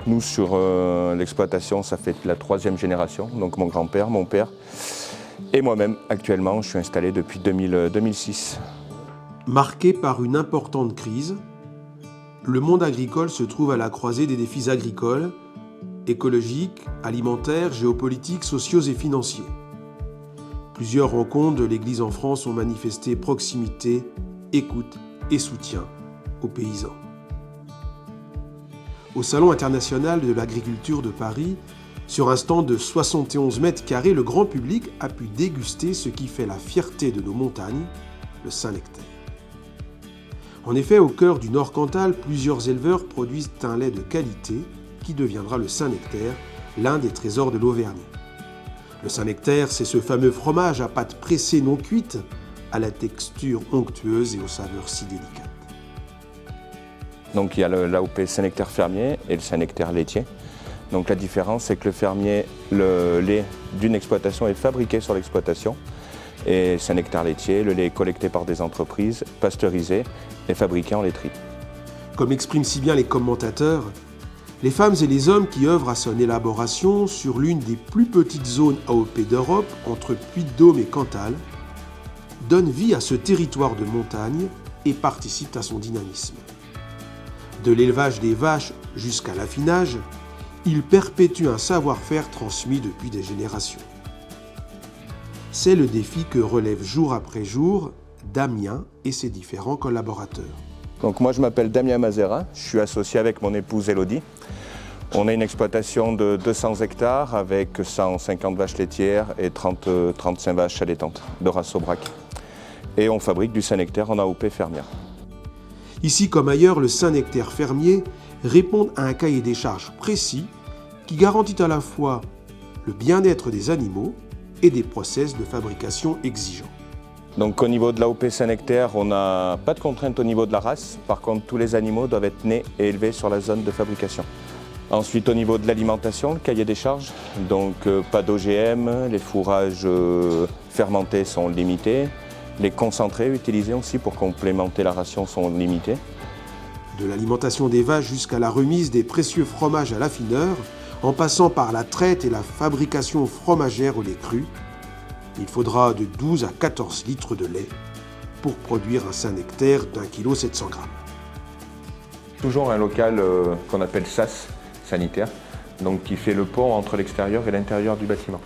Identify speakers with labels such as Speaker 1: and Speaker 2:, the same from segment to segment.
Speaker 1: nous sur l'exploitation, ça fait la 3e génération, donc mon grand-père, mon père et moi-même. Actuellement, je suis installé depuis 2006.
Speaker 2: Marqué par une importante crise, le monde agricole se trouve à la croisée des défis agricoles, écologiques, alimentaires, géopolitiques, sociaux et financiers. Plusieurs rencontres de l'Église en France ont manifesté proximité, écoute et soutien aux paysans. Au Salon international de l'agriculture de Paris, sur un stand de 71 mètres carrés, le grand public a pu déguster ce qui fait la fierté de nos montagnes, le Saint-Nectaire. En effet, au cœur du Nord Cantal, plusieurs éleveurs produisent un lait de qualité qui deviendra le Saint-Nectaire, l'un des trésors de l'Auvergne. Le Saint-Nectaire, c'est ce fameux fromage à pâte pressée non cuite, à la texture onctueuse et aux saveurs si délicates.
Speaker 1: Donc il y a l'AOP Saint-Nectaire fermier et le Saint-Nectaire laitier. Donc la différence, c'est que le fermier, le lait d'une exploitation est fabriqué sur l'exploitation. Et Saint-Nectaire laitier, le lait est collecté par des entreprises, pasteurisé et fabriqué en laiterie.
Speaker 2: Comme expriment si bien les commentateurs, les femmes et les hommes qui œuvrent à son élaboration sur l'une des plus petites zones AOP d'Europe, entre Puy-de-Dôme et Cantal, donnent vie à ce territoire de montagne et participent à son dynamisme. De l'élevage des vaches jusqu'à l'affinage, ils perpétuent un savoir-faire transmis depuis des générations. C'est le défi que relève jour après jour Damien et ses différents collaborateurs.
Speaker 1: Donc moi je m'appelle Damien Mazera, je suis associé avec mon épouse Elodie. On a une exploitation de 200 hectares avec 150 vaches laitières et 35 vaches allaitantes de race Aubrac. Et on fabrique du Saint-Nectaire en AOP fermière.
Speaker 2: Ici comme ailleurs, le Saint-Nectaire fermier répond à un cahier des charges précis qui garantit à la fois le bien-être des animaux et des process de fabrication exigeants.
Speaker 1: Donc au niveau de l'AOP Saint-Nectaire, on n'a pas de contrainte au niveau de la race. Par contre, tous les animaux doivent être nés et élevés sur la zone de fabrication. Ensuite, au niveau de l'alimentation, le cahier des charges, donc pas d'OGM, les fourrages fermentés sont limités, les concentrés utilisés aussi pour complémenter la ration sont limités.
Speaker 2: De l'alimentation des vaches jusqu'à la remise des précieux fromages à l'affineur, en passant par la traite et la fabrication fromagère au lait cru, il faudra de 12 à 14 litres de lait pour produire un Saint-Nectaire d'1,7 kg.
Speaker 1: Toujours un local qu'on appelle SAS, sanitaire, donc qui fait le pont entre l'extérieur et l'intérieur du bâtiment.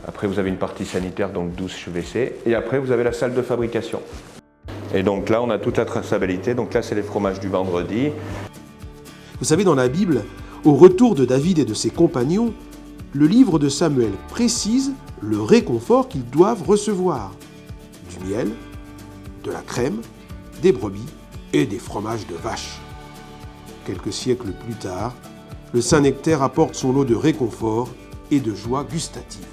Speaker 1: Après vous avez une partie sanitaire, donc douche WC, et après vous avez la salle de fabrication. Et donc là on a toute la traçabilité, donc là c'est les fromages du vendredi.
Speaker 2: Vous savez, dans la Bible, au retour de David et de ses compagnons, le livre de Samuel précise le réconfort qu'ils doivent recevoir. Du miel, de la crème, des brebis et des fromages de vache. Quelques siècles plus tard, le Saint-Nectaire apporte son lot de réconfort et de joie gustative.